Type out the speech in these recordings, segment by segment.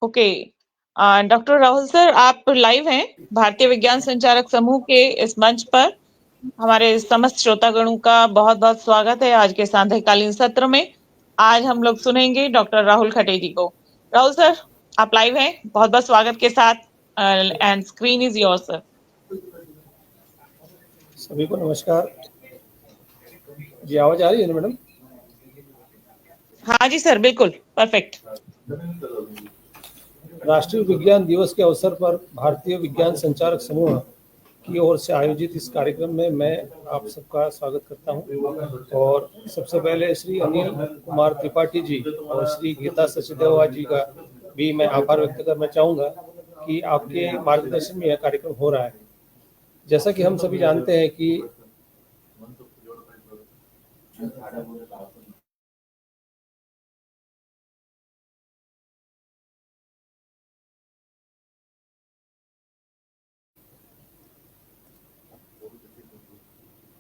Okay. Doctor Rahul sir, आप live हैं भारतीय विज्ञान संचारक समूह के इस मंच पर। हमारे समस्त श्रोतागणों का बहुत बहुत स्वागत है आज के सांध्यकालीन सत्र में। आज हम लोग सुनेंगे डॉक्टर राहुल खटे जी को। राहुल सर, आप लाइव हैं, बहुत बहुत स्वागत के साथ। And screen is your sir. सभी को नमस्कार जी। आवाज आ रही है ना मैडम? हाँ जी सर, बिल्कुल परफेक्ट। राष्ट्रीय विज्ञान दिवस के अवसर पर भारतीय विज्ञान संचारक समूह की ओर से आयोजित इस कार्यक्रम में मैं आप सबका स्वागत करता हूं। और सबसे पहले श्री अनिल कुमार त्रिपाठी जी और श्री गीता सचदेवा जी का भी मैं आभार व्यक्त करना चाहूँगा कि आपके मार्गदर्शन में यह कार्यक्रम हो रहा है। जैसा कि हम सभी जानते हैं कि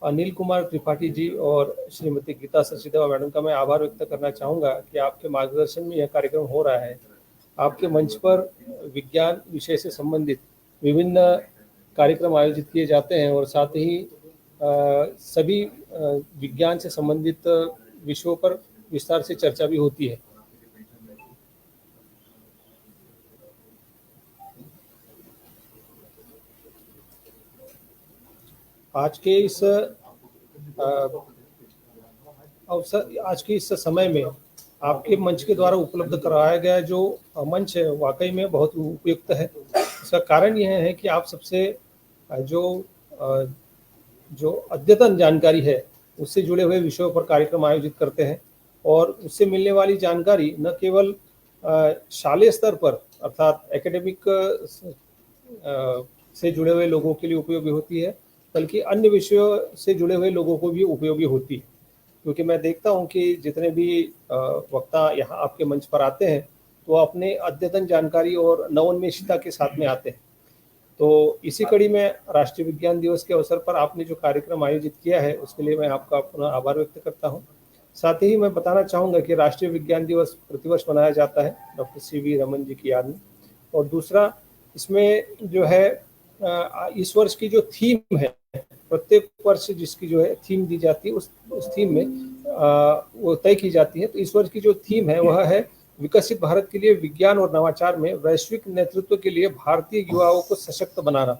अनिल कुमार त्रिपाठी जी और श्रीमती गीता सचदेवा मैडम का मैं आभार व्यक्त करना चाहूँगा कि आपके मार्गदर्शन में यह कार्यक्रम हो रहा है। आपके मंच पर विज्ञान विषय से संबंधित विभिन्न कार्यक्रम आयोजित किए जाते हैं और साथ ही सभी विज्ञान से संबंधित विषयों पर विस्तार से चर्चा भी होती है। आज के इस समय में आपके मंच के द्वारा उपलब्ध कराया गया जो मंच है वाकई में बहुत उपयुक्त है। इसका कारण यह है कि आप सबसे जो अद्यतन जानकारी है उससे जुड़े हुए विषयों पर कार्यक्रम आयोजित करते हैं और उससे मिलने वाली जानकारी न केवल शालेय स्तर पर अर्थात एकेडमिक से जुड़े हुए लोगों के लिए उपयोगी होती है, बल्कि अन्य विषयों से जुड़े हुए लोगों को भी उपयोगी होती है। क्योंकि मैं देखता हूं कि जितने भी वक्ता यहाँ आपके मंच पर आते हैं तो अपने अद्यतन जानकारी और नवोन्मेषिता के साथ में आते हैं। तो इसी कड़ी में राष्ट्रीय विज्ञान दिवस के अवसर पर आपने जो कार्यक्रम आयोजित किया है उसके लिए मैं आपका पुनः आभार व्यक्त करता हूँ। साथ ही मैं बताना चाहूँगा कि राष्ट्रीय विज्ञान दिवस प्रतिवर्ष मनाया जाता है डॉक्टर CV रमन जी की याद में। और दूसरा, इसमें जो है इस वर्ष की जो थीम है, प्रत्येक वर्ष जिसकी जो है थीम दी जाती है उस थीम में वो तय की जाती है। तो इस वर्ष की जो थीम है वह है विकसित भारत के लिए विज्ञान और नवाचार में वैश्विक नेतृत्व के लिए भारतीय युवाओं को सशक्त बनाना।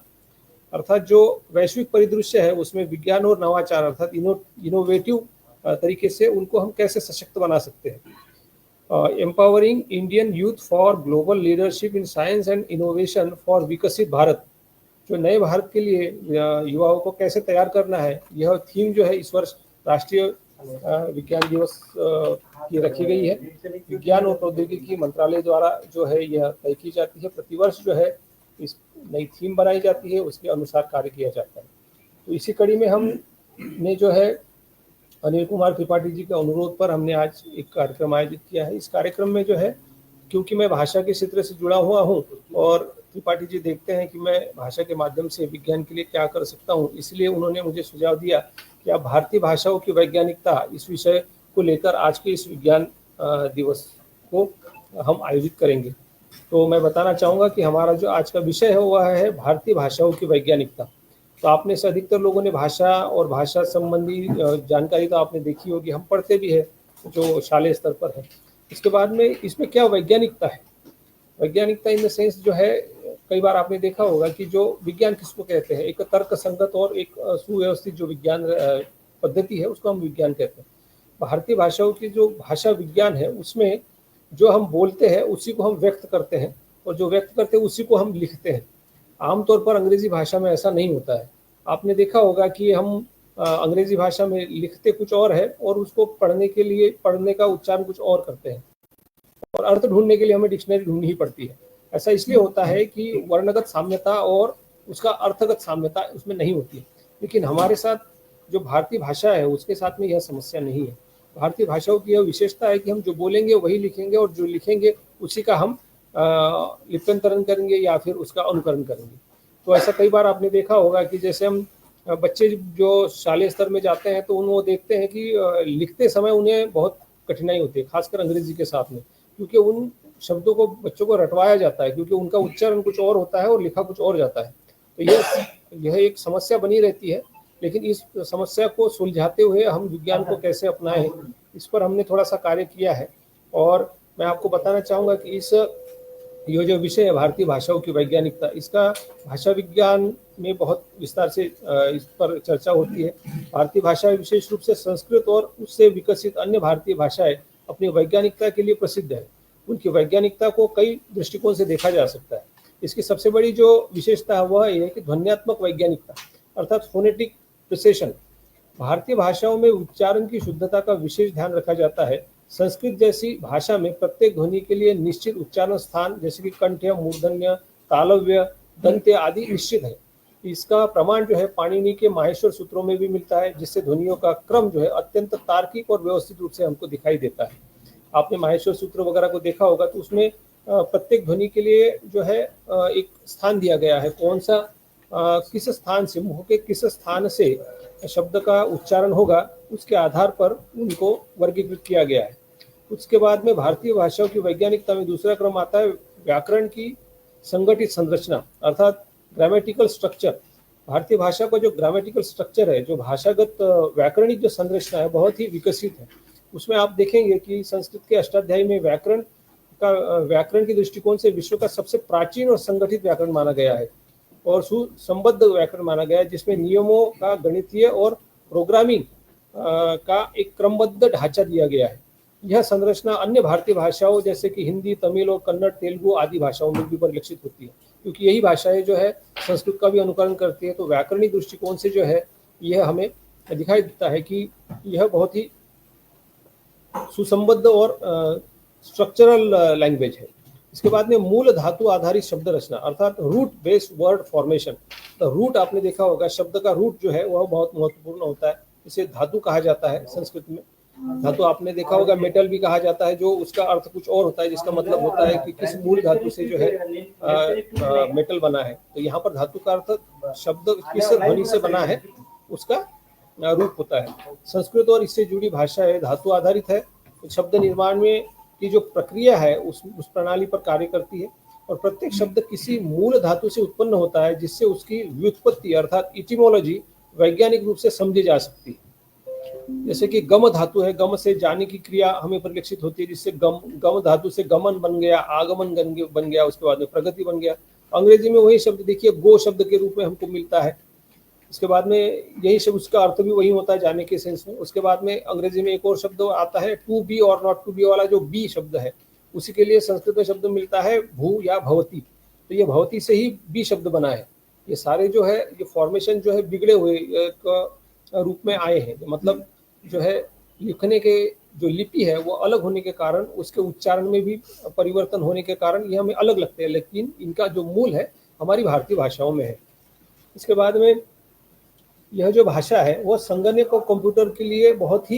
अर्थात जो वैश्विक परिदृश्य है उसमें विज्ञान और नवाचार अर्थात इनोवेटिव तरीके से उनको हम कैसे सशक्त बना सकते हैं। Empowering Indian youth for global leadership in science and innovation for विकसित भारत, जो नए भारत के लिए युवाओं को कैसे तैयार करना है, यह थीम जो है इस वर्ष राष्ट्रीय विज्ञान दिवस की रखी गई है। विज्ञान और प्रौद्योगिकी मंत्रालय द्वारा जो है यह तय की जाती है। प्रतिवर्ष जो है इस नई थीम बनाई जाती है, उसके अनुसार कार्य किया जाता है। तो इसी कड़ी में हमने जो है अनिल कुमार त्रिपाठी जी के अनुरोध पर हमने आज एक कार्यक्रम आयोजित किया है। इस कार्यक्रम में जो है, क्योंकि मैं भाषा के क्षेत्र से जुड़ा हुआ हूँ और त्रिपाठी जी देखते हैं कि मैं भाषा के माध्यम से विज्ञान के लिए क्या कर सकता हूँ, इसलिए उन्होंने मुझे सुझाव दिया कि आप भारतीय भाषाओं की वैज्ञानिकता इस विषय को लेकर आज के इस विज्ञान दिवस को हम आयोजित करेंगे। तो मैं बताना चाहूँगा कि हमारा जो आज का विषय है वह है भारतीय भाषाओं की वैज्ञानिकता। तो आपने से अधिकतर लोगों ने भाषा और भाषा संबंधी जानकारी तो आपने देखी होगी, हम पढ़ते भी है जो शालेय स्तर पर है। इसके बाद में इसमें क्या वैज्ञानिकता है, वैज्ञानिकता इन द सेंस जो है, कई बार आपने देखा होगा कि जो विज्ञान किसको कहते हैं, एक तर्क संगत और एक सुव्यवस्थित जो विज्ञान पद्धति है उसको हम विज्ञान कहते हैं। भारतीय भाषाओं की जो भाषा विज्ञान है उसमें जो हम बोलते हैं उसी को हम व्यक्त करते हैं और जो व्यक्त करते हैं उसी को हम लिखते हैं। आमतौर पर अंग्रेजी भाषा में ऐसा नहीं होता है। आपने देखा होगा कि हम अंग्रेजी भाषा में लिखते कुछ और है और उसको पढ़ने के लिए पढ़ने का उच्चारण कुछ और करते हैं और अर्थ ढूंढने के लिए हमें डिक्शनरी ढूंढनी ही पड़ती है। ऐसा इसलिए होता है कि वर्णगत साम्यता और उसका अर्थगत साम्यता उसमें नहीं होती है। लेकिन हमारे साथ जो भारतीय भाषा है उसके साथ में यह समस्या नहीं है। भारतीय भाषाओं की यह विशेषता है कि हम जो बोलेंगे वही लिखेंगे और जो लिखेंगे उसी का हम लिप्यंतरण करेंगे या फिर उसका अनुकरण करेंगे। तो ऐसा कई बार आपने देखा होगा कि जैसे हम बच्चे जो शालेय स्तर में जाते हैं तो वो देखते हैं कि लिखते समय उन्हें बहुत कठिनाई होती है, खासकर अंग्रेजी के साथ में, क्योंकि शब्दों को बच्चों को रटवाया जाता है, क्योंकि उनका उच्चारण कुछ और होता है और लिखा कुछ और जाता है। तो यह एक समस्या बनी रहती है। लेकिन इस समस्या को सुलझाते हुए हम विज्ञान को कैसे अपनाएं, इस पर हमने थोड़ा सा कार्य किया है। और मैं आपको बताना चाहूँगा कि ये जो विषय है भारतीय भाषाओं की वैज्ञानिकता, इसका भाषा विज्ञान में बहुत विस्तार से इस पर चर्चा होती है। भारतीय भाषाएं विशेष रूप से संस्कृत और उससे विकसित अन्य भारतीय भाषाएं अपनी वैज्ञानिकता के लिए प्रसिद्ध है। उनकी वैज्ञानिकता को कई दृष्टिकोण से देखा जा सकता है। इसकी सबसे बड़ी जो विशेषता है वह यह है कि ध्वन्यात्मक वैज्ञानिकता अर्थात फोनेटिक प्रिसिशन। भारतीय भाषाओं में उच्चारण की शुद्धता का विशेष ध्यान रखा जाता है। संस्कृत जैसी भाषा में प्रत्येक ध्वनि के लिए निश्चित उच्चारण स्थान जैसे कि कंठ्य, मूर्धन्य, तालव्य, दंत्य आदि निश्चित है। इसका प्रमाण जो है पाणिनि के माहेश्वर सूत्रों में भी मिलता है, जिससे ध्वनियों का क्रम जो है अत्यंत तार्किक और व्यवस्थित रूप से हमको दिखाई देता है। आपने माहेश्वर सूत्र वगैरह को देखा होगा, तो उसमें प्रत्येक ध्वनि के लिए जो है एक स्थान दिया गया है, कौन सा किस स्थान से, मुंह के किस स्थान से शब्द का उच्चारण होगा, उसके आधार पर उनको वर्गीकृत किया गया है। उसके बाद में भारतीय भाषाओं की वैज्ञानिकता में दूसरा क्रम आता है व्याकरण की संगठित संरचना अर्थात ग्रामेटिकल स्ट्रक्चर। भारतीय भाषा का जो ग्रामेटिकल स्ट्रक्चर है, जो भाषागत व्याकरणिक जो संरचना है, बहुत ही विकसित है। उसमें आप देखेंगे कि संस्कृत के अष्टाध्यायी में व्याकरण के दृष्टिकोण से विश्व का सबसे प्राचीन और संगठित व्याकरण माना गया है और सुसंबद्ध व्याकरण माना गया है, जिसमें नियमों का गणितीय और प्रोग्रामिंग का एक क्रमबद्ध ढांचा दिया गया है। यह संरचना अन्य भारतीय भाषाओं जैसे कि हिंदी, तमिल और कन्नड़, तेलुगु आदि भाषाओं में भी परिलक्षित होती है, क्योंकि यही भाषाएं जो है संस्कृत का भी अनुकरण करती है। तो व्याकरणिक दृष्टिकोण से जो है यह हमें दिखाई देता है कि यह बहुत ही सुसंबद्ध और स्ट्रक्चरल लैंग्वेज है। इसके बाद में मूल धातु आधारित शब्द रचना अर्थात रूट बेस्ड वर्ड फॉर्मेशन। तो रूट आपने देखा होगा, शब्द का रूट जो है वह बहुत महत्वपूर्ण होता है। इसे धातु कहा जाता है संस्कृत में। धातु आपने देखा होगा मेटल भी कहा जाता है, जो उसका अर्थ कुछ और होता है, जिसका मतलब होता है कि किस मूल धातु से जो है मेटल बना है। तो यहाँ पर धातु का अर्थ शब्द किस ध्वनि से बना है उसका रूप होता है। संस्कृत और इससे जुड़ी भाषाएं धातु आधारित है। शब्द निर्माण में की जो प्रक्रिया है उस प्रणाली पर कार्य करती है और प्रत्येक शब्द किसी मूल धातु से उत्पन्न होता है, जिससे उसकी व्युत्पत्ति अर्थात इटिमोलॉजी वैज्ञानिक रूप से समझी जा सकती है। जैसे कि गम धातु है, गम से जाने की क्रिया हमें परिलक्षित होती है, जिससे गम धातु से गमन बन गया, आगमन बन गया, उसके बाद में प्रगति बन गया। अंग्रेजी में वही शब्द देखिए गो शब्द के रूप में हमको मिलता है। इसके बाद में यही शब्द, उसका अर्थ भी वही होता है जाने के सेंस में। उसके बाद में अंग्रेजी में एक और शब्द आता है टू बी और नॉट टू बी वाला, जो बी शब्द है उसी के लिए संस्कृत में शब्द मिलता है भू या भवती। तो ये भवती से ही बी शब्द बना है। ये सारे जो है ये फॉर्मेशन जो है बिगड़े हुए रूप में आए हैं। मतलब जो है लिखने के जो लिपि है वो अलग होने के कारण, उसके उच्चारण में भी परिवर्तन होने के कारण ये हमें अलग लगते हैं, लेकिन इनका जो मूल है हमारी भारतीय भाषाओं में है। इसके बाद में यह जो भाषा है वह संगणक और कंप्यूटर के लिए बहुत ही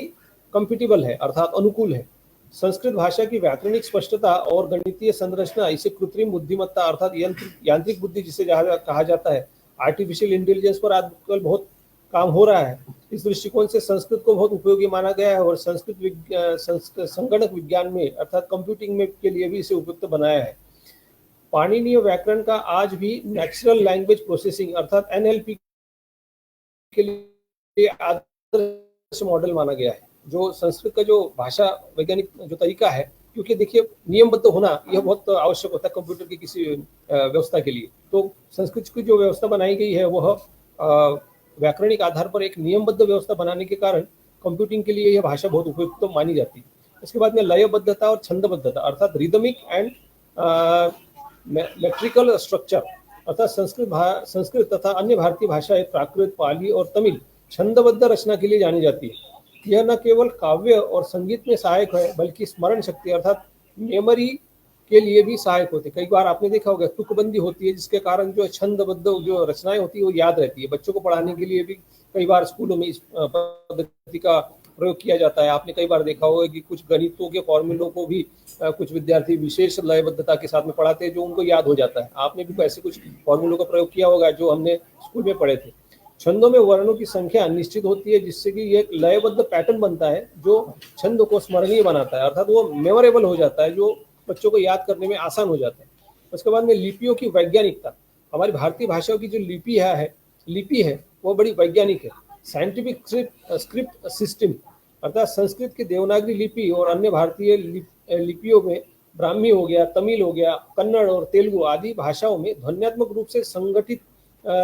कंपेटिबल है अर्थात अनुकूल है। संस्कृत भाषा की व्याकरणिक स्पष्टता और गणितीय संरचना इसे कृत्रिम बुद्धिमत्ता अर्थात यांत्रिक बुद्धि जिसे कहा जाता है, आर्टिफिशियल इंटेलिजेंस पर आजकल बहुत काम हो रहा है। इस दृष्टिकोण से संस्कृत को बहुत उपयोगी माना गया है और संस्कृत संगणक विज्ञान में अर्थात कंप्यूटिंग में के लिए भी इसे उपयुक्त बनाया है। पाणिनीय व्याकरण का आज भी नेचुरल लैंग्वेज प्रोसेसिंग अर्थात NLP के लिए आदर्श मॉडल माना गया है। जो संस्कृत का जो भाषा वैज्ञानिक जो तरीका है, क्योंकि देखिए नियमबद्ध होना यह बहुत आवश्यक होता है कंप्यूटर की किसी व्यवस्था के लिए। तो संस्कृत की जो व्यवस्था बनाई गई है वह व्याकरणिक आधार पर एक नियमबद्ध व्यवस्था बनाने के कारण कंप्यूटिंग के लिए यह भाषा बहुत उपयुक्त मानी जाती है। इसके बाद में लयबद्धता और छंदबद्धता अर्थात रिदमिक एंड मेट्रिकल स्ट्रक्चर अर्थात संस्कृत तथा अन्य भारतीय भाषाएं प्राकृत, पाली और तमिल छंदबद्ध रचना के लिए जानी जाती है। यह न केवल काव्य और संगीत में सहायक है बल्कि स्मरण शक्ति अर्थात मेमोरी के लिए भी सहायक होते हैं। कई बार आपने देखा होगा तुकबंदी होती है, जिसके कारण जो छंदबद्ध जो रचनाएं होती है वो याद रहती है। बच्चों को पढ़ाने के लिए भी कई बार स्कूलों में इस पद्धति का प्रयोग किया जाता है। आपने कई बार देखा होगा कि कुछ गणितों के फॉर्मूलों को भी कुछ विद्यार्थी विशेष लयबद्धता के साथ में पढ़ाते हैं, जो उनको याद हो जाता है। आपने भी ऐसे कुछ फॉर्मूलों का प्रयोग किया होगा जो हमने स्कूल में पढ़े थे। छंदों में वर्णों की संख्या निश्चित होती है, जिससे कि ये लयबद्ध पैटर्न बनता है जो छंद को स्मरणीय बनाता है अर्थात वो मेमोरेबल हो जाता है, जो बच्चों को याद करने में आसान हो जाता है। उसके बाद में लिपियों की वैज्ञानिकता, हमारी भारतीय भाषाओं की जो लिपि है वो बड़ी वैज्ञानिक है। साइंटिफिक स्क्रिप्ट सिस्टम, अर्थात संस्कृत की देवनागरी लिपि और अन्य भारतीय लिपियों में ब्राह्मी हो गया, तमिल हो गया, कन्नड़ और तेलुगु आदि भाषाओं में ध्वन्यात्मक रूप से संगठित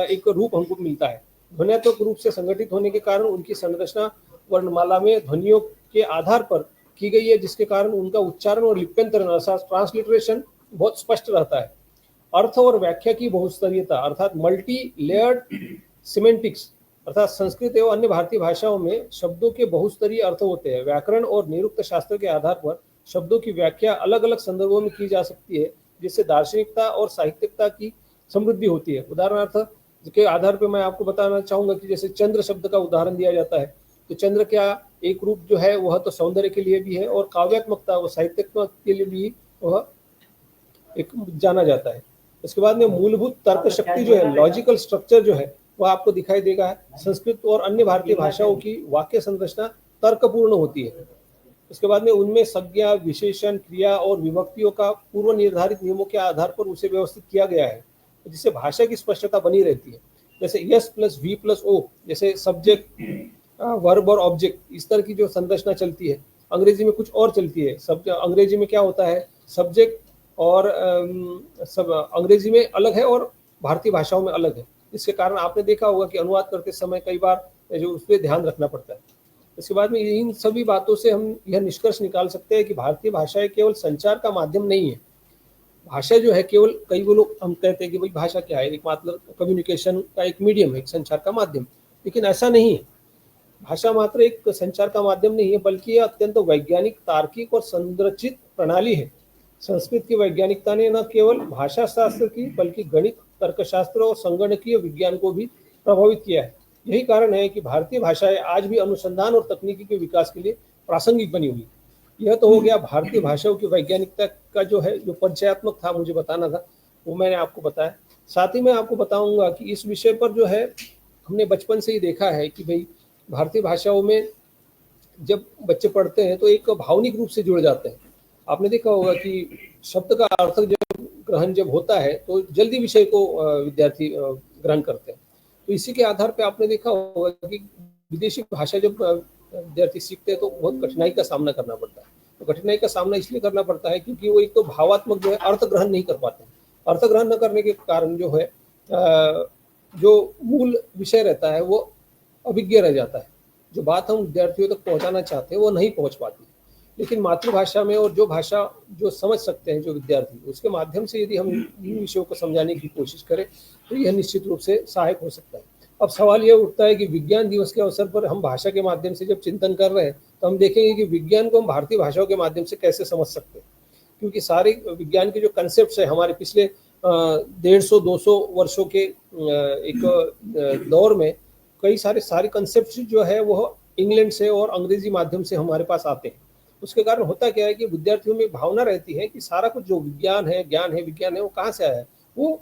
एक रूप हमको मिलता है। ध्वन्यात्मक रूप से संगठित होने के कारण उनकी संरचना वर्णमाला में ध्वनियों के आधार पर की गई है, जिसके कारण उनका उच्चारण और लिप्यंतरण अर्थात ट्रांसलिटरेशन बहुत स्पष्ट रहता है। अर्थ और व्याख्या की बहुस्तरीयता, अर्थात मल्टी लेयर्ड सिमेंटिक्स, अर्थात संस्कृत एवं अन्य भारतीय भाषाओं में शब्दों के बहुस्तरीय अर्थ होते हैं। व्याकरण और निरुक्त शास्त्र के आधार पर शब्दों की व्याख्या अलग अलग संदर्भों में की जा सकती है, जिससे दार्शनिकता और साहित्यिकता की समृद्धि होती है। उदाहरणार्थ के आधार पर मैं आपको बताना चाहूंगा कि जैसे चंद्र शब्द का उदाहरण दिया जाता है, तो चंद्र क्या एक रूप जो है वह तो सौंदर्य के लिए भी है और काव्यात्मकता व साहित्यात्मक के लिए भी वह एक जाना जाता है। उसके बाद में मूलभूत तर्क शक्ति जो है, लॉजिकल स्ट्रक्चर जो है वह आपको दिखाई देगा। संस्कृत और अन्य भारतीय भाषाओं की वाक्य संरचना तर्कपूर्ण होती है। उसके बाद में उनमें संज्ञा, विशेषण, क्रिया और विभक्तियों का पूर्व निर्धारित नियमों के आधार पर उसे व्यवस्थित किया गया है, जिससे भाषा की स्पष्टता बनी रहती है। जैसे S plus V plus O, जैसे सब्जेक्ट, वर्ब और ऑब्जेक्ट, इस तरह की जो संरचना चलती है। अंग्रेजी में कुछ और चलती है। अंग्रेजी में क्या होता है, सब्जेक्ट और सब अंग्रेजी में अलग है और भारतीय भाषाओं में अलग है। इसके कारण आपने देखा होगा कि अनुवाद करते समय कई बार जो उस पर ध्यान रखना पड़ता है। इसके बाद में इन सभी बातों से हम यह निष्कर्ष निकाल सकते हैं कि भारतीय भाषाएं केवल संचार का माध्यम नहीं है। भाषा जो है केवल, कई वो लोग हम कहते हैं कि भाई भाषा क्या है, एक मतलब कम्युनिकेशन का एक मीडियम है, एक संचार का माध्यम, लेकिन ऐसा नहीं है। भाषा मात्र एक संचार का माध्यम नहीं है, बल्कि यह अत्यंत वैज्ञानिक, तार्किक और संरचित प्रणाली है। संस्कृत की वैज्ञानिकता ने न केवल भाषा शास्त्र की बल्कि गणित, तर्कशास्त्र और संगणकीय विज्ञान को भी प्रभावित किया है। यही कारण है कि भारतीय भाषाएं आज भी अनुसंधान और तकनीकी के विकास के लिए प्रासंगिक बनी हुई। यह तो हो गया भारतीय भाषाओं की वैज्ञानिकता का जो है, जो परिचयात्मक था, मुझे बताना था, वो मैंने आपको बताया। साथ ही मैं आपको बताऊंगा कि इस विषय पर जो है हमने बचपन से ही देखा है कि भाई भारतीय भाषाओं में जब बच्चे पढ़ते हैं तो एक भावनिक रूप से जुड़ जाते हैं। आपने देखा होगा कि शब्द का अर्थ जब ग्रहण जब होता है तो जल्दी विषय को विद्यार्थी ग्रहण करते हैं। तो इसी के आधार पर आपने देखा होगा कि विदेशी भाषा जब विद्यार्थी सीखते हैं तो बहुत कठिनाई का सामना करना पड़ता है। तो कठिनाई का सामना इसलिए करना पड़ता है क्योंकि वो एक तो भावात्मक जो है अर्थ ग्रहण नहीं कर पाते। अर्थ ग्रहण न करने के कारण जो है जो मूल विषय रहता है वो अभिज्ञ रह जाता है। जो बात हम विद्यार्थियों तक पहुंचाना चाहते हैं वो नहीं पहुंच पाती। लेकिन मातृभाषा में और जो भाषा जो समझ सकते हैं जो विद्यार्थी, उसके माध्यम से यदि हम इन विषयों को समझाने की कोशिश करें तो यह निश्चित रूप से सहायक हो सकता है। अब सवाल यह उठता है कि विज्ञान दिवस के अवसर पर हम भाषा के माध्यम से जब चिंतन कर रहे हैं तो हम देखेंगे कि विज्ञान को हम भारतीय भाषाओं के माध्यम से कैसे समझ सकते हैं, क्योंकि सारे विज्ञान के जो कंसेप्ट है हमारे पिछले 150-200 वर्षों के एक दौर में कई सारे कंसेप्ट जो है वो इंग्लैंड से और अंग्रेजी माध्यम से हमारे पास आते हैं। उसके कारण होता क्या है कि विद्यार्थियों में भावना रहती है कि सारा कुछ जो विज्ञान है, ज्ञान है, विज्ञान है, वो कहाँ से आया है, वो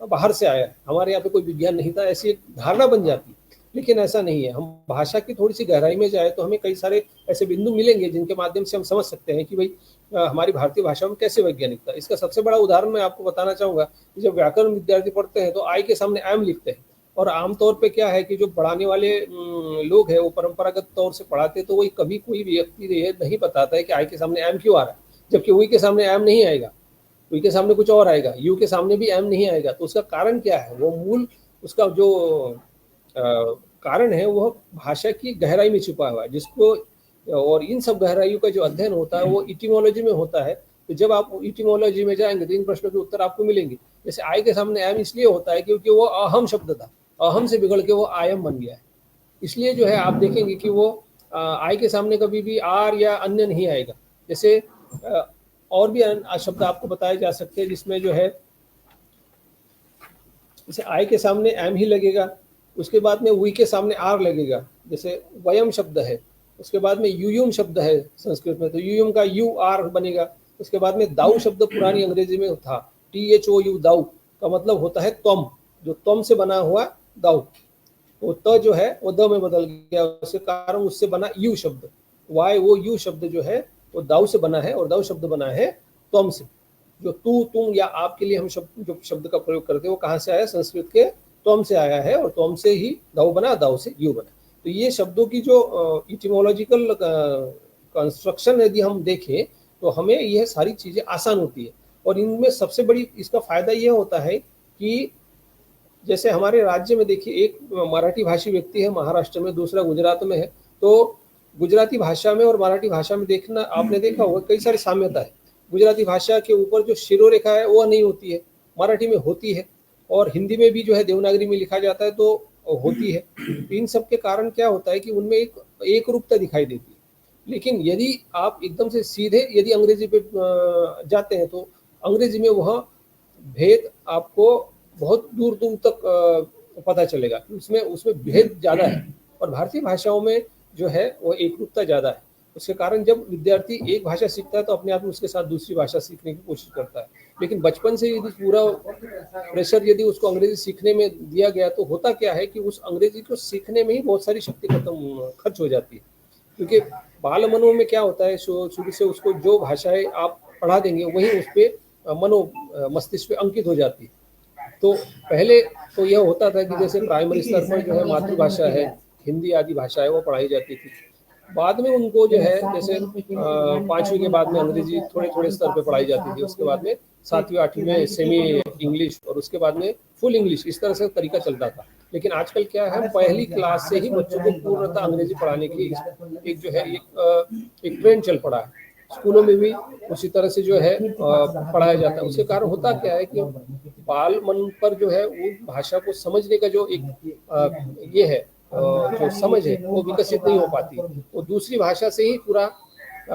बाहर से आया है, हमारे यहाँ पे कोई विज्ञान नहीं था, ऐसी एक धारणा बन जाती। लेकिन ऐसा नहीं है। हम भाषा की थोड़ी सी गहराई में जाए तो हमें कई सारे ऐसे बिंदु मिलेंगे जिनके माध्यम से हम समझ सकते हैं कि भाई हमारी भारतीय भाषा में कैसे वैज्ञानिकता। इसका सबसे बड़ा उदाहरण मैं आपको बताना चाहूंगा कि जब व्याकरण विद्यार्थी पढ़ते हैं तो आई के सामने एम लिखते हैं, और आमतौर पे क्या है कि जो पढ़ाने वाले लोग हैं वो परंपरागत तौर से पढ़ाते तो वही कभी कोई व्यक्ति नहीं बताता है कि आई के सामने एम क्यों आ रहा है, जबकि वही के सामने एम नहीं आएगा, वही के सामने कुछ और आएगा, यू के सामने भी एम नहीं आएगा। तो उसका कारण क्या है, वो मूल उसका जो कारण है वह भाषा की गहराई में छुपा हुआ है, जिसको और इन सब गहराइयों का जो अध्ययन होता है वो इटिमोलॉजी में होता है। तो जब आप इटिमोलॉजी में जाएंगे तो इन प्रश्नों के उत्तर आपको मिलेंगे। जैसे आई के सामने एम इसलिए होता है क्योंकि वो अहम शब्द था, अहम से बिगड़ के वो आयम बन गया है। इसलिए जो है आप देखेंगे कि वो आई के सामने कभी भी आर या अन्य नहीं आएगा। जैसे और भी शब्द आपको बताए जा सकते हैं जिसमें जो है जैसे आई के सामने एम ही लगेगा, उसके बाद में वी के सामने आर लगेगा। जैसे वयम शब्द है, उसके बाद में यूयुम शब्द है संस्कृत में, तो यूयुम का यू आर बनेगा। उसके बाद में दाऊ शब्द पुरानी अंग्रेजी में था, THOU, दाऊ का मतलब होता है त्वम, जो त्वम से बना हुआ दाऊ, वो त जो है वो द में बदल गया, उसके कारण उससे बना यू शब्द, वाई वो यू शब्द जो है वो दाऊ से बना है, और दाऊ शब्द बना है त्वम से। जो तू तुम या आप के लिए हम जो शब्द का प्रयोग करते हैं वो कहाँ से आया, संस्कृत के त्वम से आया है, और त्वम से ही दव बना, दव से यू बना। तो ये शब्दों की जो इटिमोलॉजिकल कंस्ट्रक्शन यदि हम देखें तो हमें यह सारी चीज़ें आसान होती है। और इनमें सबसे बड़ी इसका फायदा यह होता है कि जैसे हमारे राज्य में देखिए, एक मराठी भाषी व्यक्ति है महाराष्ट्र में, दूसरा गुजरात में है, तो गुजराती भाषा में और मराठी भाषा में देखना आपने देखा होगा कई सारी साम्यता है। गुजराती भाषा के ऊपर जो शिरोरेखा है वो नहीं होती है, मराठी में होती है, और हिंदी में भी जो है देवनागरी में लिखा जाता है तो होती है। इन सब के कारण क्या होता है कि उनमें एक रूपता दिखाई देती है। लेकिन यदि आप एकदम से सीधे यदि अंग्रेजी पे जाते हैं तो अंग्रेजी में वह भेद आपको बहुत दूर दूर तक पता चलेगा, उसमें भेद ज़्यादा है। और भारतीय भाषाओं में जो है वो एकरूपता ज़्यादा है। उसके कारण जब विद्यार्थी एक भाषा सीखता है तो अपने आप में उसके साथ दूसरी भाषा सीखने की कोशिश करता है। लेकिन बचपन से यदि पूरा प्रेशर यदि उसको अंग्रेजी सीखने में दिया गया तो होता क्या है कि उस अंग्रेजी को सीखने में ही बहुत सारी शक्ति खर्च हो जाती है। क्योंकि बाल मनो में क्या होता है, शुरू से उसको जो भाषाएं आप पढ़ा देंगे वही उस पर मस्तिष्क पे अंकित हो जाती है। तो पहले तो यह होता था कि जैसे प्राइमरी स्तर पर जो है मातृभाषा है, हिंदी आदि भाषा है वो पढ़ाई जाती थी। बाद में उनको जो है जैसे 5वीं के बाद में अंग्रेजी थोड़े थोड़े स्तर पे पढ़ाई जाती थी, उसके बाद में 7वीं 8वीं में सेमी इंग्लिश, और उसके बाद में फुल इंग्लिश, इस तरह से तरीका चलता था। लेकिन आजकल क्या है, पहली क्लास से ही बच्चों को पूर्णतः अंग्रेजी पढ़ाने की एक जो है एक ट्रेंड चल पड़ा है। स्कूलों में भी उसी तरह से जो है पढ़ाया जाता है। उसके कारण होता क्या है कि बाल मन पर जो है वो भाषा को समझने का जो एक ये है जो समझ है वो विकसित नहीं हो पाती। वो दूसरी भाषा से ही पूरा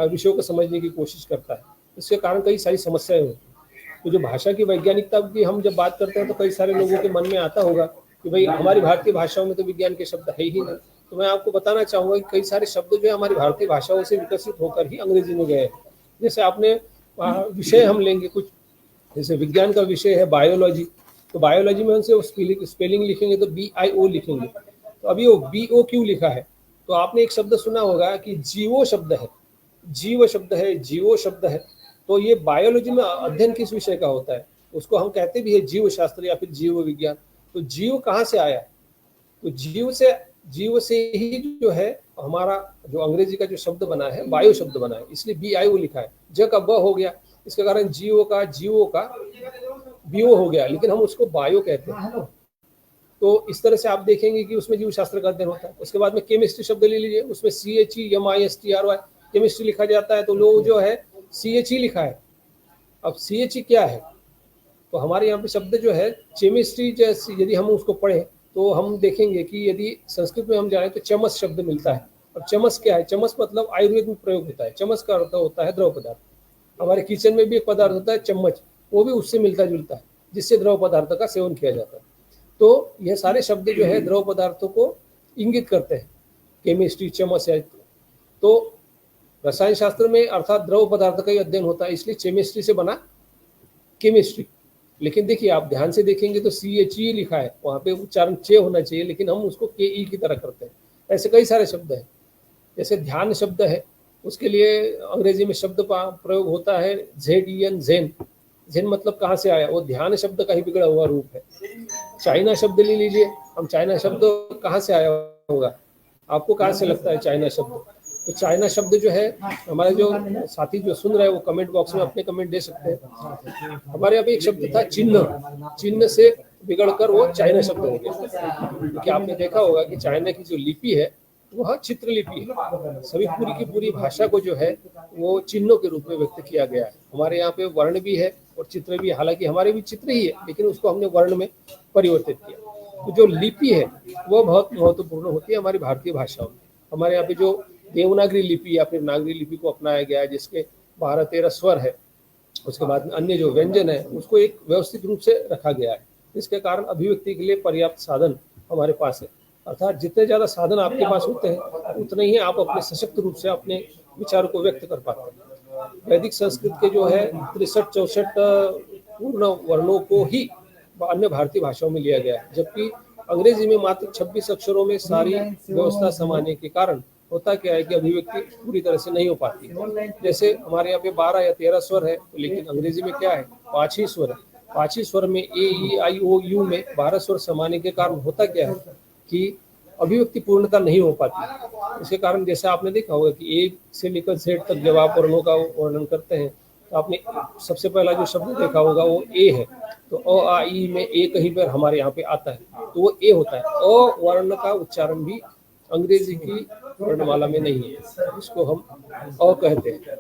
विषयों को समझने की कोशिश करता है। इसके कारण कई सारी समस्याएं होती हैं। तो जो भाषा की वैज्ञानिकता की हम जब बात करते हैं तो कई सारे लोगों के मन में आता होगा कि भाई हमारी भारतीय भाषाओं में तो विज्ञान के शब्द है ही नहीं। तो मैं आपको बताना चाहूँगा कि कई सारे शब्द जो है हमारी भारतीय भाषाओं से विकसित होकर ही अंग्रेजी में गए हैं। जैसे आपने विषय हम लेंगे कुछ, जैसे विज्ञान का विषय है बायोलॉजी, तो बायोलॉजी में हमसे स्पेलिंग लिखेंगे तो BIO लिखेंगे। तो अभी वो BO क्यों लिखा है, तो आपने एक शब्द सुना होगा कि जीवो शब्द है, जीव शब्द है, जीवो शब्द है। तो ये बायोलॉजी में अध्ययन किस विषय का होता है, उसको हम कहते भी है जीव शास्त्र या फिर जीव विज्ञान। तो जीव कहाँ से आया, तो जीव से ही जो है हमारा जो अंग्रेजी का जो शब्द बना है बायो शब्द बना है, इसलिए BIO लिखा है। ज का ब हो गया, इसके कारण जीवो का BO हो गया, लेकिन हम उसको बायो कहते हैं। तो इस तरह से आप देखेंगे कि उसमें जीव शास्त्र का अध्ययन होता है। उसके बाद में केमिस्ट्री शब्द ले लीजिए, उसमें CHEMISTRY केमिस्ट्री लिखा जाता है, तो लोग जो है CHE लिखा है। अब CHE क्या है, तो हमारे यहाँ पे शब्द जो है केमिस्ट्री, जैसे यदि हम उसको पढ़ें तो हम देखेंगे कि यदि संस्कृत में हम जाएं तो चमस शब्द मिलता है। अब चमस क्या है, चमस मतलब आयुर्वेद में प्रयोग होता है। चमस का अर्थ होता है द्रव पदार्थ। हमारे किचन में भी एक पदार्थ होता है चम्मच, वो भी उससे मिलता जुलता है, जिससे द्रव पदार्थ का सेवन किया जाता है। तो यह सारे शब्द जो है द्रव पदार्थों को इंगित करते हैं, केमिस्ट्री, चमस है। तो रसायन शास्त्र में अर्थात द्रव पदार्थ का ही अध्ययन होता है, इसलिए केमिस्ट्री से बना केमिस्ट्री। लेकिन देखिए आप ध्यान से देखेंगे तो CHE लिखा है, वहाँ पे उच्चारण चे होना चाहिए, लेकिन हम उसको KE की तरह करते हैं। ऐसे कई सारे शब्द हैं। जैसे ध्यान शब्द है, उसके लिए अंग्रेजी में शब्द प्रयोग होता है ZEN, ज़ेन। ज़ेन मतलब कहाँ से आया, वो ध्यान शब्द का ही बिगड़ा हुआ रूप है। चाइना शब्द ले लीजिए, हम चाइना शब्द कहाँ से आया होगा, आपको कहाँ से लगता है चाइना शब्द? तो चाइना शब्द जो है, हमारे जो साथी जो सुन रहे हैं वो कमेंट बॉक्स में अपने कमेंट दे सकते हैं। हमारे यहाँ पे एक शब्द था चिन्ह, चिन्ह से बिगड़कर वो चाइना शब्द हो गया। क्योंकि आपने देखा होगा कि चाइना की जो लिपि है वह चित्र लिपि है। सभी पूरी की पूरी भाषा को जो है वो चिन्हों के रूप में व्यक्त किया गया है। हमारे यहाँ पे वर्ण भी है और चित्र भी, हालांकि हमारे भी चित्र ही है, लेकिन उसको हमने वर्ण में परिवर्तित किया। तो जो लिपि है वो बहुत महत्वपूर्ण होती है हमारी भारतीय भाषाओं में। हमारे यहाँ पे जो देवनागरी लिपि या फिर नागरी लिपि को अपनाया गया है, जिसके 12-13 स्वर है, उसके बाद में अन्य जो व्यंजन है उसको एक व्यवस्थित रूप से रखा गया है। इसके कारण अभिव्यक्ति के लिए पर्याप्त साधन हमारे पास है। अर्थात जितने ज़्यादा साधन आपके पास होते हैं उतने ही आप अपने सशक्त रूप से अपने विचारों को व्यक्त कर पाते हैं। वैदिक संस्कृत के जो है 63-64 पूर्ण वर्णों को ही अन्य भारतीय भाषाओं में लिया गया है, जबकि अंग्रेजी में मात्र 26 अक्षरों में सारी व्यवस्था समाने के कारण होता क्या है कि अभिव्यक्ति पूरी तरह से नहीं हो पाती है। जैसे हमारे यहाँ पे 12 या 13 स्वर है, लेकिन अंग्रेजी में क्या है, 5 ही स्वर है। 5 ही स्वर में ए ई आई ओ यू में 12 स्वर समाने के कारण होता क्या है कि अभिव्यक्ति पूर्णता नहीं हो पाती। इसके कारण जैसे आपने देखा होगा कि ए से लेकर जेड तक जब आप वर्णों का वर्णन करते हैं तो आपने सबसे पहला जो शब्द देखा होगा वो ए है। तो अ आ ई में ए कहीं पर हमारे यहाँ पे आता है तो वो ए होता है। अ वर्ण का उच्चारण भी अंग्रेजी की वर्णमाला में नहीं है, इसको हम अ कहते हैं।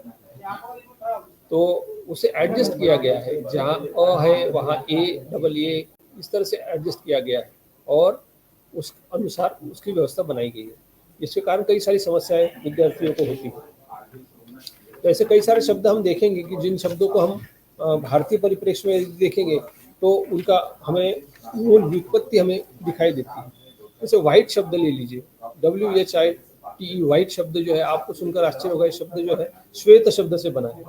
तो उसे एडजस्ट किया गया है, जहाँ अ है वहाँ ए डबल ए इस तरह से एडजस्ट किया गया है और उस अनुसार उसकी व्यवस्था बनाई गई है, जिसके कारण कई सारी समस्याएं विद्यार्थियों को होती है। तो ऐसे कई सारे शब्द हम देखेंगे कि जिन शब्दों को हम भारतीय परिप्रेक्ष्य में देखेंगे तो उनका हमें मूल व्युत्पत्ति हमें दिखाई देती है। जैसे व्हाइट शब्द ले लीजिए, WHITE, व्हाइट शब्द जो है आपको सुनकर आश्चर्य होगा, इस शब्द जो है श्वेत शब्द से बना है।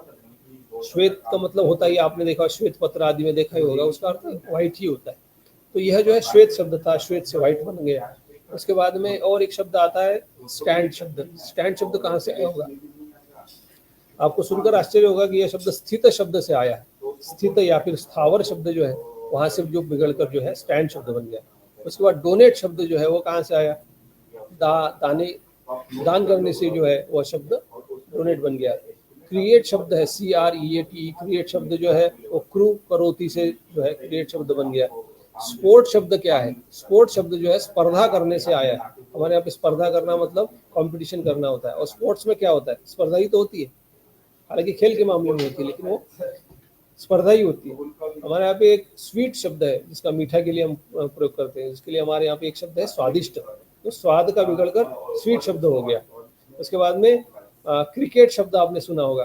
श्वेत का मतलब होता है, आपने देखा श्वेत पत्र आदि में देखा ही होगा, उसका अर्थ व्हाइट ही होता है। तो यह जो है श्वेत शब्द था, श्वेत से व्हाइट बन गया। उसके बाद में और एक शब्द आता है स्टैंड शब्द। स्टैंड शब्द कहाँ से आया होगा, आपको सुनकर आश्चर्य होगा कि यह शब्द स्थित शब्द से आया है। स्थित या फिर स्थावर शब्द जो है वहां से जो बिगड़कर जो है स्टैंड शब्द बन गया। उसके बाद डोनेट शब्द जो है वो कहाँ से आया, दान करने से जो है वह शब्द डोनेट बन गया। क्रिएट शब्द है CREAT, क्रिएट शब्द जो है वो क्रू करोती से जो है क्रिएट शब्द बन गया। स्पोर्ट शब्द क्या है, स्पोर्ट शब्द जो है स्पर्धा करने से आया है। हमारे यहाँ पे स्पर्धा करना मतलब कंपटीशन करना होता है, और स्पोर्ट्स में क्या होता है, स्पर्धा ही तो होती है। हालांकि खेल के मामले में होती है, लेकिन वो स्पर्धा ही होती है। हमारे यहाँ पे एक स्वीट शब्द है जिसका मीठा के लिए हम प्रयोग करते हैं, जिसके लिए हमारे यहाँ पे एक शब्द है स्वादिष्ट। तो स्वाद का बिगड़कर स्वीट शब्द हो गया। उसके बाद में क्रिकेट शब्द आपने सुना होगा।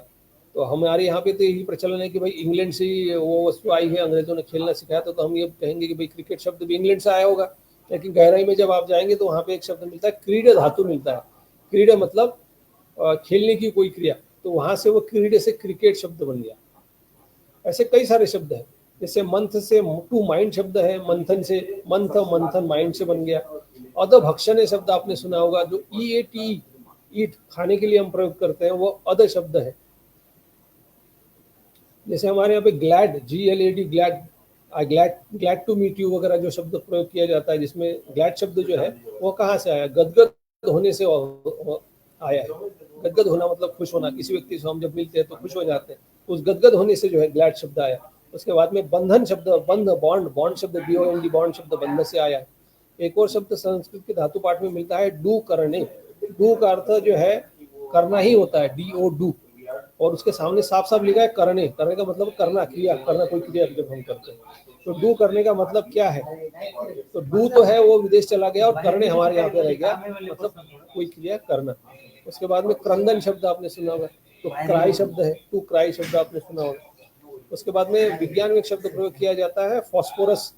तो हमारे यहाँ पे तो यही प्रचलन है कि भाई इंग्लैंड से ही वो वस्तु आई है, अंग्रेजों ने खेलना सिखाया, तो हम ये कहेंगे कि भाई क्रिकेट शब्द भी इंग्लैंड से आया होगा। लेकिन गहराई में जब आप जाएंगे तो वहाँ पे एक शब्द मिलता है, क्रीडा धातु मिलता है। क्रीडा मतलब खेलने की कोई क्रिया, तो वहां से वो क्रीडे से क्रिकेट शब्द बन गया। ऐसे कई सारे शब्द हैं, जैसे मंथ से टू माइंड शब्द है, मंथन से मंथन माइंड से बन गया। अधभक्षण शब्द आपने सुना होगा, जो EAT, ईट खाने के लिए हम प्रयोग करते हैं, वो अध शब्द है। जैसे हमारे यहाँ पे glad, GLAD, glad to meet you वगैरह जो शब्द प्रयोग किया जाता है, जिसमें ग्लैड शब्द जो है वो कहाँ से आया, गदगद होने से आया है। गदगद होना मतलब खुश होना, किसी व्यक्ति से हम जब मिलते हैं तो खुश हो जाते हैं, उस गदगद होने से जो है ग्लैड शब्द आया। उसके बाद में बंधन शब्द, बॉन्ड शब्द BOND, बॉन्ड शब्द बंध से आया है। एक और शब्द संस्कृत के धातु पाठ में मिलता है, डू करने। डू का अर्थ जो है करना ही होता है, DO डू, और उसके सामने साफ साफ लिखा है करने। करने का मतलब करना, क्रिया करना, कोई क्रिया जब हम करते हैं तो डू करने का मतलब क्या है, तो डू तो है वो विदेश चला गया और करने हमारे यहाँ पे रह गया, मतलब कोई क्रिया करना। उसके बाद में क्रंदन शब्द आपने सुना होगा, तो क्राई शब्द है, टू क्राई शब्द आपने सुना होगा। उसके बाद में विज्ञान में एक शब्द प्रयोग किया जाता है फॉस्फोरस।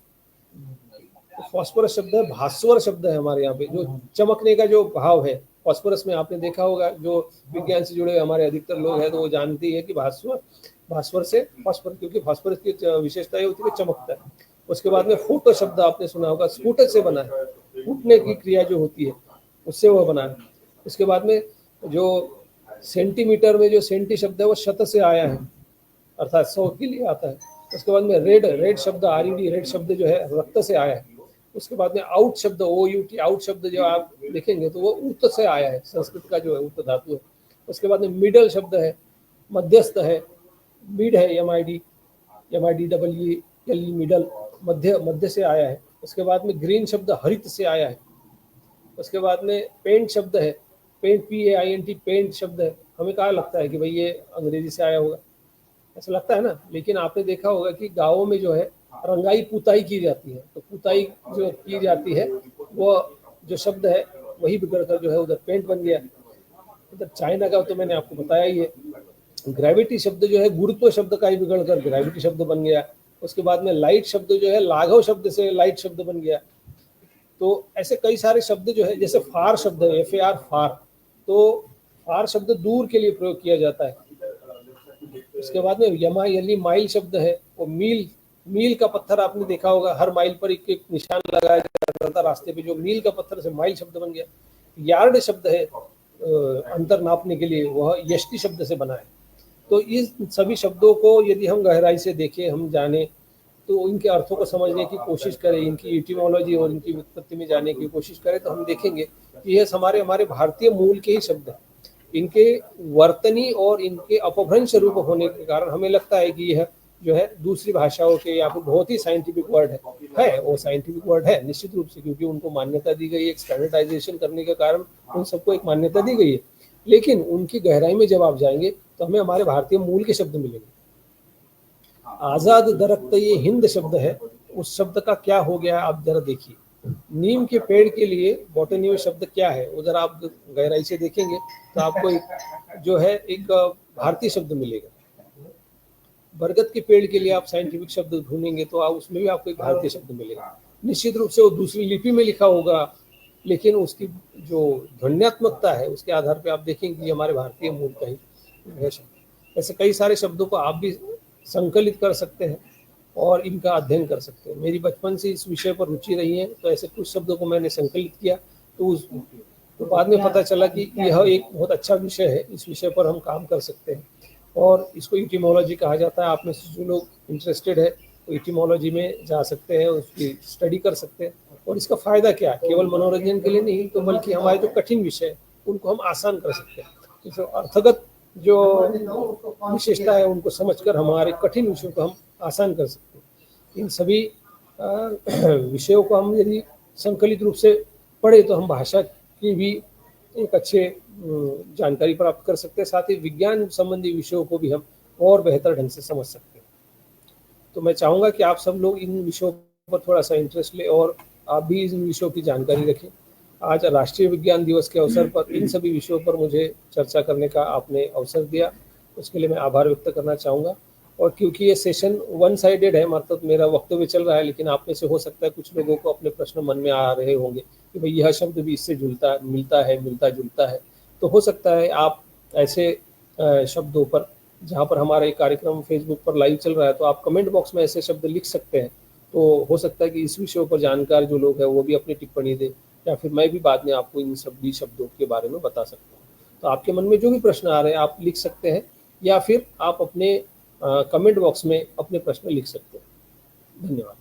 फॉस्फोरस शब्द है, भास्वर शब्द है हमारे यहाँ पे, जो चमकने का जो भाव है फॉस्फोरस में। आपने देखा होगा, जो विज्ञान से जुड़े हमारे अधिकतर लोग हैं तो वो जानते हैं कि भास्वर से फॉस्फोरस, क्योंकि फॉस्फोरस की विशेषता ये होती है कि चमकता है। उसके बाद में फोटो शब्द आपने सुना होगा, स्फुट से बना है, फूटने की क्रिया जो होती है उससे वह बना है। उसके बाद में जो सेंटीमीटर में जो सेंटी शब्द है वो शत से आया है, अर्थात 100 के लिए आता है। उसके बाद में रेड शब्द RED, रेड शब्द जो है रक्त से आया है। उसके बाद में आउट शब्द OUT, आउट शब्द जो आप देखेंगे तो वो उत से आया है, संस्कृत का जो है उत धातु है। उसके बाद में मिडल शब्द है, मध्यस्थ है, मिड है, MIDEE, मिडल, मध्य से आया है। उसके बाद में ग्रीन शब्द हरित से आया है। उसके बाद में पेंट शब्द है, पेंट PAINT, पेंट शब्द है। हमें कहाँ लगता है कि भाई ये अंग्रेजी से आया होगा, ऐसा लगता है ना। लेकिन आपने देखा होगा कि गाँवों में जो है रंगाई पुताई की जाती है, तो पुताई जो की जाती है वो जो शब्द है वही बिगड़कर जो है उधर पेंट बन गया। उधर चाइना का तो मैंने आपको बताया ही है। ग्रेविटी शब्द जो है गुरुत्व शब्द का ही बिगड़कर ग्रेविटी शब्द बन गया। उसके बाद में लाइट शब्द जो है लाघव शब्द से लाइट शब्द बन गया। तो ऐसे कई सारे शब्द जो है, जैसे फार शब्द है, FAR, फार, तो फार शब्द दूर के लिए प्रयोग किया जाता है। उसके बाद में यली, माइल शब्द है, वो मील का पत्थर आपने देखा होगा, हर माइल पर एक निशान लगाया जाता था रास्ते पे, जो मील का पत्थर से माइल शब्द बन गया। यार्ड शब्द है, अंतर नापने के लिए वह यष्टि शब्द से बना है। तो इस सभी शब्दों को यदि हम गहराई से देखें, हम जाने, तो इनके अर्थों को समझने की कोशिश करें, इनकी इटिमोलॉजी और इनकी व्युत्पत्ति में जाने की कोशिश करें, तो हम देखेंगे कि यह हमारे भारतीय मूल के ही शब्द हैं। इनके वर्तनी और इनके अपभ्रंश रूप होने के कारण हमें लगता है कि यह जो है दूसरी भाषाओं के या फिर बहुत ही साइंटिफिक वर्ड है वो साइंटिफिक वर्ड है निश्चित रूप से, क्योंकि उनको मान्यता दी गई है, एक स्टैंडर्डाइजेशन करने के कारण उन सबको एक मान्यता दी गई है। लेकिन उनकी गहराई में जब आप जाएंगे तो हमें हमारे भारतीय मूल के शब्द मिलेंगे। आजाद दरख्त, ये हिंद शब्द है, उस शब्द का क्या हो गया आप जरा देखिए। नीम के पेड़ के लिए बॉटनी में शब्द क्या है, उधर आप गहराई से देखेंगे तो आपको एक जो है एक भारतीय शब्द मिलेगा। बरगद के पेड़ के लिए आप साइंटिफिक शब्द ढूंढेंगे तो आप उसमें भी आपको एक भारतीय शब्द मिलेगा। निश्चित रूप से वो दूसरी लिपि में लिखा होगा, लेकिन उसकी जो ध्वन्यात्मकता है उसके आधार पर आप देखेंगे कि हमारे भारतीय मूल का ही है शब्द। ऐसे कई सारे शब्दों को आप भी संकलित कर सकते हैं और इनका अध्ययन कर सकते हैं। मेरी बचपन से इस विषय पर रुचि रही है, तो ऐसे कुछ शब्दों को मैंने संकलित किया, तो बाद में पता चला कि यह एक बहुत अच्छा विषय है, इस विषय पर हम काम कर सकते हैं और इसको इटिमोलॉजी कहा जाता है। आप में से जो लोग इंटरेस्टेड है वो इटिमोलॉजी में जा सकते हैं, उसकी स्टडी कर सकते हैं। और इसका फ़ायदा क्या है, केवल मनोरंजन के लिए नहीं, तो बल्कि हमारे जो कठिन विषय है उनको हम आसान कर सकते हैं। तो अर्थगत जो विशेषता है उनको समझकर हमारे कठिन विषयों को हम आसान कर सकते हैं। इन सभी विषयों को हम यदि संकलित रूप से पढ़े तो हम भाषा की भी एक अच्छे जानकारी प्राप्त कर सकते हैं, साथ ही विज्ञान संबंधी विषयों को भी हम और बेहतर ढंग से समझ सकते हैं। तो मैं चाहूँगा कि आप सब लोग इन विषयों पर थोड़ा सा इंटरेस्ट लें और आप भी इन विषयों की जानकारी रखें। आज राष्ट्रीय विज्ञान दिवस के अवसर पर इन सभी विषयों पर मुझे चर्चा करने का आपने अवसर दिया, उसके लिए मैं आभार व्यक्त करना चाहूँगा। और क्योंकि ये सेशन वन साइडेड है, मतलब मेरा वक्तव्य चल रहा है, लेकिन आप में से हो सकता है कुछ लोगों को अपने प्रश्न मन में आ रहे होंगे कि भाई यह शब्द भी इससे मिलता जुलता है। तो हो सकता है आप ऐसे शब्दों पर, जहाँ पर हमारा एक कार्यक्रम फेसबुक पर लाइव चल रहा है, तो आप कमेंट बॉक्स में ऐसे शब्द लिख सकते हैं। तो हो सकता है कि इस विषयों पर जानकार जो लोग हैं वो भी अपनी टिप्पणी दें, या फिर मैं भी बाद में आपको इन सभी शब्दों के बारे में बता सकता हूँ। तो आपके मन में जो भी प्रश्न आ रहे हैं आप लिख सकते हैं, या फिर आप अपने कमेंट बॉक्स में अपने प्रश्न लिख सकते हैं। धन्यवाद।